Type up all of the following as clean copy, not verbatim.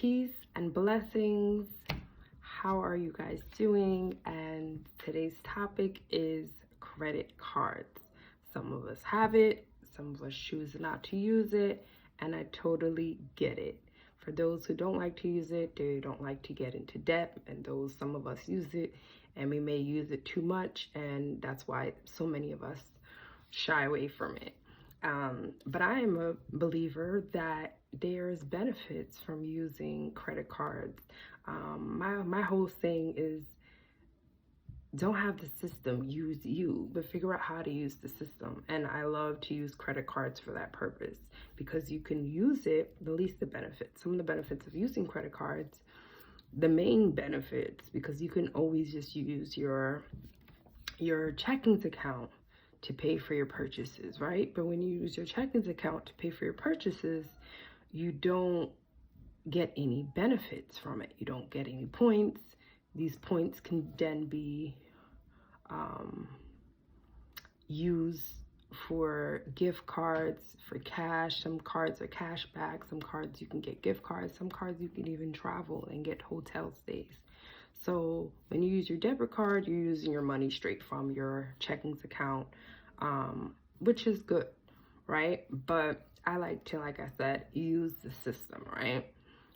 Peace and blessings. How are you guys doing? And today's topic is credit cards. Some of us have it, some of us choose not to use it, and I totally get it. For those who don't like to use it, they don't like to get into debt, and some of us use it and we may use it too much, and that's why so many of us shy away from it. But I am a believer that there's benefits from using credit cards. My whole thing is don't have the system use you, but figure out how to use the system. And I love to use credit cards for that purpose because you can use it, at least the benefits. Some of the benefits of using credit cards, the main benefits, because you can always just use your checkings account to pay for your purchases, right? But when you use your checkings account to pay for your purchases, you don't get any benefits from it. You don't get any points. These points can then be used for gift cards, for cash. Some cards are cash back. Some cards you can get gift cards. Some cards you can even travel and get hotel stays. So when you use your debit card, you're using your money straight from your checkings account, which is good, right? But I like to, like I said, use the system, right?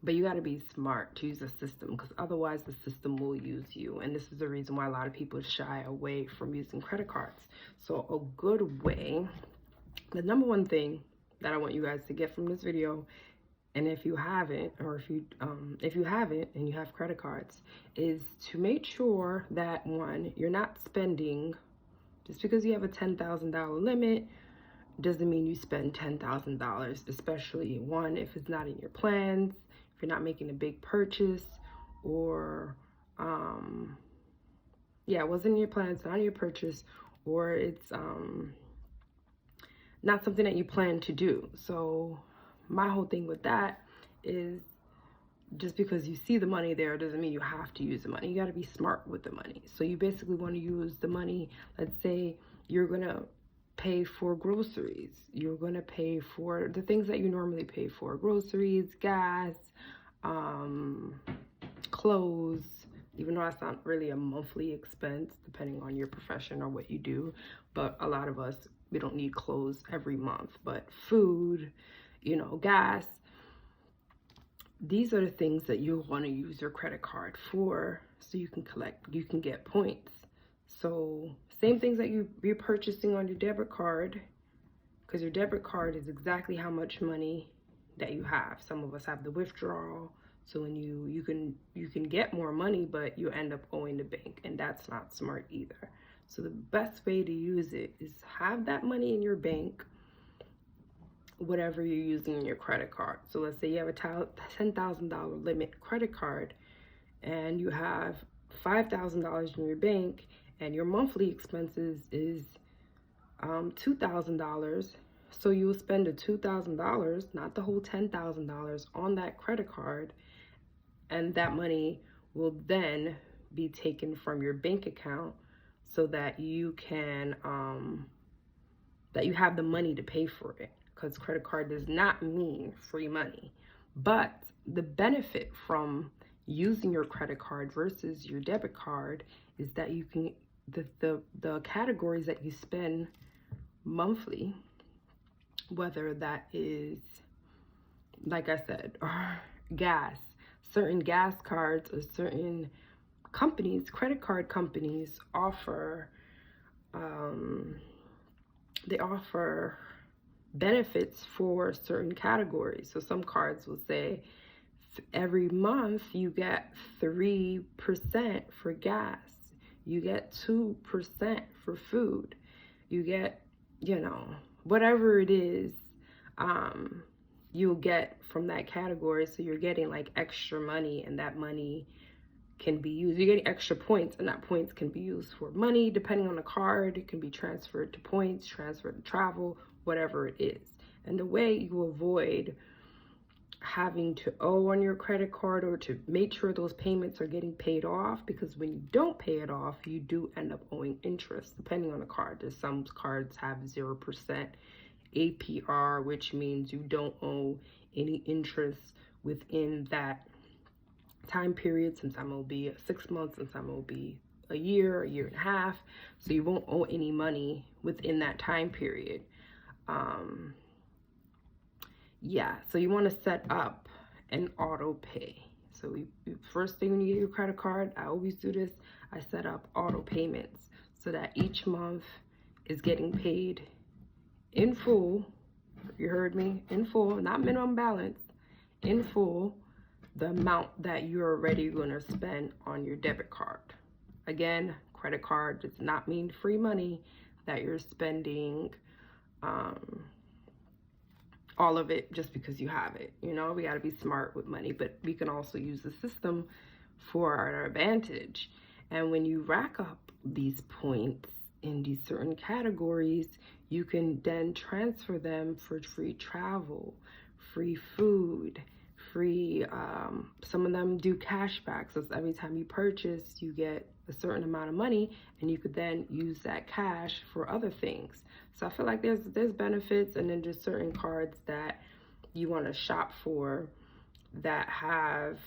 But you got to be smart to use the system, because otherwise the system will use you. And this is the reason why a lot of people shy away from using credit cards. So a good way, the number one thing that I want you guys to get from this video, and if you haven't, or if you haven't and you have credit cards, is to make sure that, one, you're not spending, just because you have a $10,000 limit doesn't mean you spend $10,000, especially, one, if it's not in your plans, if you're not making a big purchase, or it wasn't in your plans, not in your purchase, or it's not something that you plan to do. So my whole thing with that is, just because you see the money there doesn't mean you have to use the money. You got to be smart with the money. So you basically want to use the money. Let's say you're going to pay for groceries. You're going to pay for the things that you normally pay for: groceries, gas, clothes, even though that's not really a monthly expense, depending on your profession or what you do. But a lot of us, we don't need clothes every month, but food, gas. These are the things that you'll want to use your credit card for, so you can get points. So same things that you're purchasing on your debit card, because your debit card is exactly how much money that you have. Some of us have the withdrawal, so when you can get more money, but you end up owing the bank, and that's not smart either. So the best way to use it is have that money in your bank, whatever you're using in your credit card. So let's say you have a $10,000 limit credit card, and you have $5,000 in your bank, and your monthly expenses is $2,000. So you'll spend the $2,000, not the whole $10,000, on that credit card, and that money will then be taken from your bank account, so that you can that you have the money to pay for it. Because credit card does not mean free money. But the benefit from using your credit card versus your debit card is that you can, the categories that you spend monthly, whether that is, like I said, gas, certain gas cards, or certain companies, credit card companies offer, they offer benefits for certain categories. So some cards will say every month you get 3% for gas, you get 2% for food, you get, whatever it is, you'll get from that category. So you're getting like extra money, and that money can be used. You're getting extra points, and that points can be used for money. Depending on the card, it can be transferred to points, transferred to travel, whatever it is. And the way you avoid having to owe on your credit card, or to make sure those payments are getting paid off, because when you don't pay it off, you do end up owing interest, depending on the card. There's some cards have 0% APR, which means you don't owe any interest within that time period. Sometimes it will be 6 months, sometimes it will be a year and a half. So you won't owe any money within that time period. Yeah, so you want to set up an auto pay. So first thing when you get your credit card, I always do this. I set up auto payments so that each month is getting paid in full. You heard me, in full, not minimum balance, in full, the amount that you're already going to spend on your debit card. Again, credit card does not mean free money that you're spending all of it just because you have it. You know, we got to be smart with money, but we can also use the system for our advantage. And when you rack up these points in these certain categories, you can then transfer them for free travel, free food, free, some of them do cash back. So every time you purchase, you get a certain amount of money, and you could then use that cash for other things. So I feel like there's benefits, and then there's certain cards that you want to shop for that have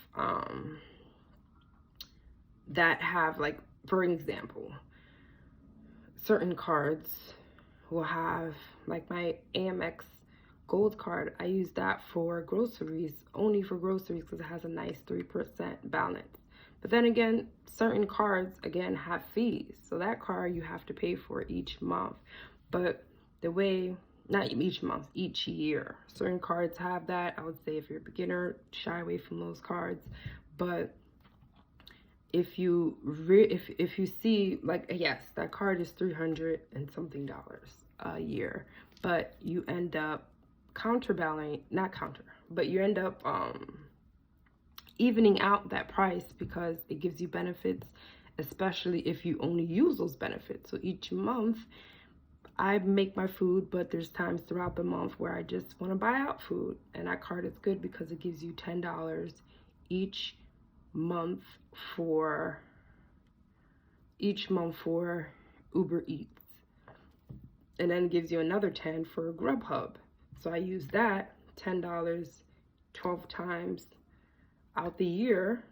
like, for example, certain cards will have, like my Amex Gold card, I use that for groceries, only for groceries, because it has a nice 3% balance. But then again, certain cards, again, have fees. So that card you have to pay for each month. But the way, not each month, each year. Certain cards have that. I would say if you're a beginner, shy away from those cards. But if you if you see, like, yes, that card is $300 and something a year, but you end up you end up evening out that price, because it gives you benefits, especially if you only use those benefits. So each month I make my food, but there's times throughout the month where I just want to buy out food, and that card is good because it gives you $10 each month for Uber Eats, and then gives you another 10 for Grubhub. So I use that $10 12 times out the year.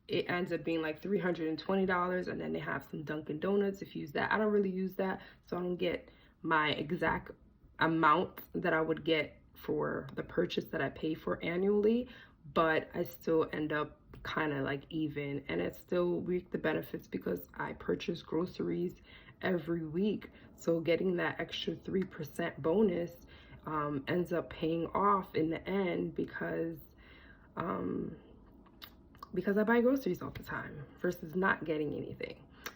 It ends up being like $320, and then they have some Dunkin' Donuts if you use that. I don't really use that, so I don't get my exact amount that I would get for the purchase that I pay for annually, but I still end up kind of like even, and it still reap the benefits because I purchase groceries every week. So getting that extra 3% bonus ends up paying off in the end, because I buy groceries all the time versus not getting anything.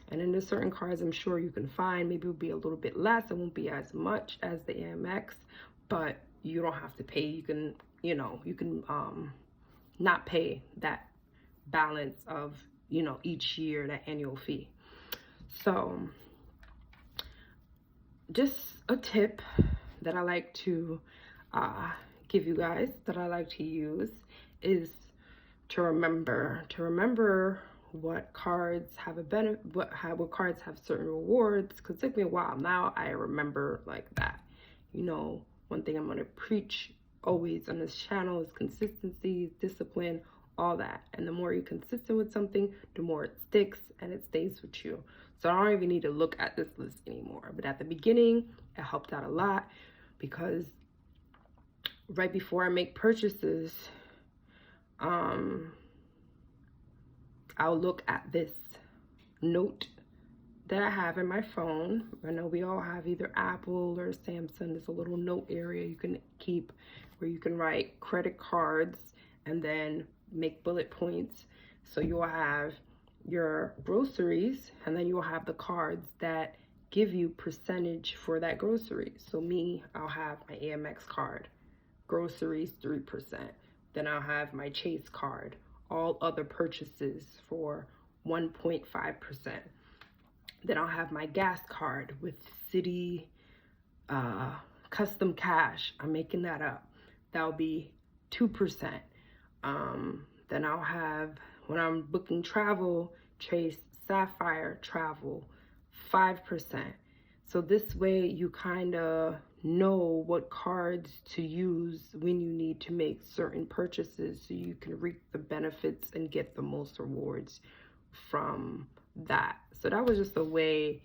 And then there's certain cards I'm sure you can find, maybe it'll be a little bit less, it won't be as much as the Amex, but you don't have to pay. You can, not pay that balance of, each year, that annual fee. So just a tip that I like to give you guys, that I like to use, is to remember what cards have a benefit, what cards have certain rewards, because it took me a while. Now I remember like that. One thing I'm going to preach always on this channel is consistency, discipline, all that. And the more you're consistent with something, the more it sticks and it stays with you. So I don't even need to look at this list anymore. But at the beginning, it helped out a lot, because right before I make purchases, I'll look at this note that I have in my phone. I know we all have either Apple or Samsung. There's a little note area you can keep where you can write credit cards and then make bullet points. So you'll have your groceries, and then you'll have the cards that give you percentage for that grocery. So me, I'll have my Amex card, groceries 3%. Then I'll have my Chase card, all other purchases for 1.5%. Then I'll have my gas card with Citi Custom Cash. I'm making that up. That'll be 2%. Then I'll have, when I'm booking travel, Chase Sapphire Travel, 5%. So this way you kind of know what cards to use when you need to make certain purchases so you can reap the benefits and get the most rewards from that. So that was just a way,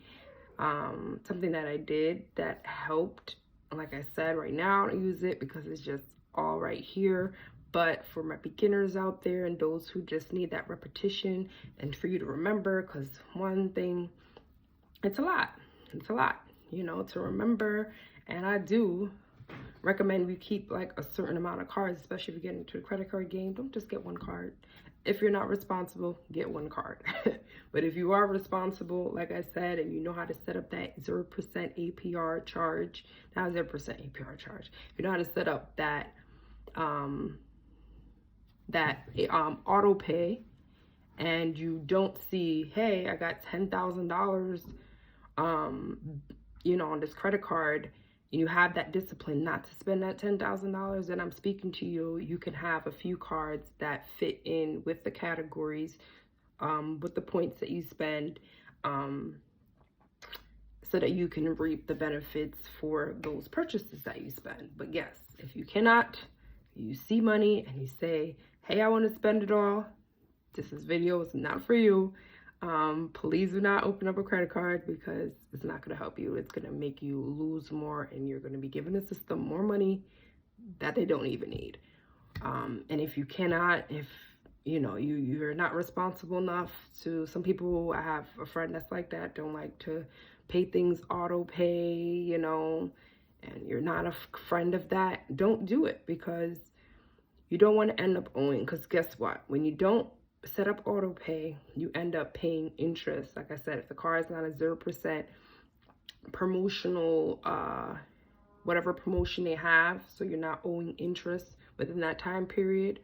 something that I did that helped. Like I said, right now I don't use it because it's just all right here. But for my beginners out there and those who just need that repetition and for you to remember, because one thing, it's a lot, you know, to remember. And I do recommend we keep like a certain amount of cards, especially if you get into the credit card game. Don't just get one card. If you're not responsible, get one card. But if you are responsible, like I said, and you know how to set up that 0% APR charge, not 0% APR charge, if you know how to set up that auto pay, and you don't see, hey, I got $10,000 you know, on this credit card, and you have that discipline not to spend that $10,000, then I'm speaking to you. You can have a few cards that fit in with the categories, with the points that you spend, so that you can reap the benefits for those purchases that you spend. But yes, if you cannot, you see money and you say, hey, I want to spend it all, this video is not for you. Please do not open up a credit card because it's not going to help you. It's going to make you lose more, and you're going to be giving the system more money that they don't even need. And if you cannot, if you know you're not responsible enough to, some people, I have a friend that's like that, don't like to pay things auto pay, you know, and you're not a friend of that, don't do it, because you don't want to end up owing. Because guess what, when you don't set up auto pay, you end up paying interest. Like I said, if the car is not a 0% promotional, whatever promotion they have, so you're not owing interest within that time period.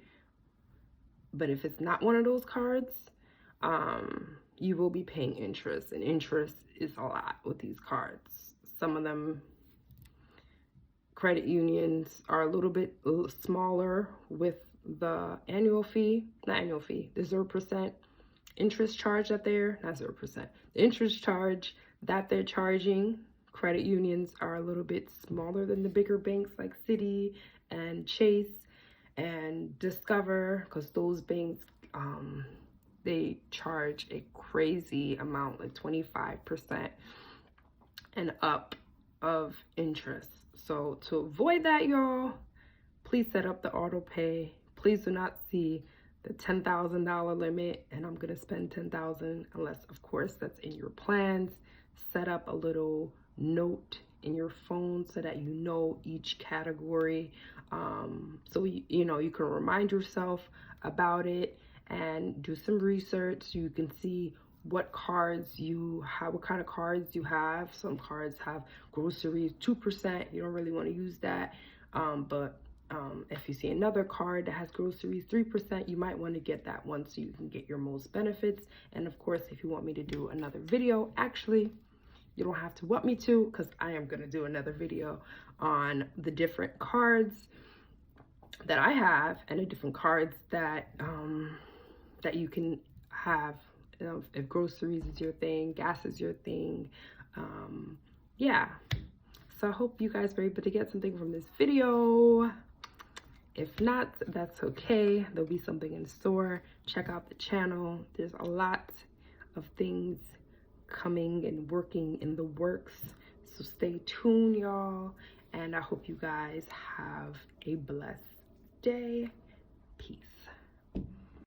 But if it's not one of those cards, you will be paying interest, and interest is a lot with these cards. Some of them, credit unions, are a little bit smaller with the annual fee, not annual fee, the 0% interest charge that they're, not 0%, the interest charge that they're charging. Credit unions are a little bit smaller than the bigger banks like Citi and Chase and Discover, because those banks, they charge a crazy amount, like 25% and up of interest. So to avoid that, y'all, please set up the auto pay. Please do not see the $10,000 limit and I'm gonna spend $10,000, unless of course that's in your plans. Set up a little note in your phone so that you know each category, so you know, you can remind yourself about it and do some research so you can see what cards you have, what kind of cards you have. Some cards have groceries 2%, you don't really want to use that, but if you see another card that has groceries 3%, you might want to get that one so you can get your most benefits. And of course, if you want me to do another video, actually, you don't have to want me to, because I am going to do another video on the different cards that I have and the different cards that that you can have, you know, if groceries is your thing, gas is your thing. Yeah, so I hope you guys were able to get something from this video. If not, that's okay. There'll be something in store. Check out the channel. There's a lot of things coming and working in the works. So stay tuned, y'all. And I hope you guys have a blessed day.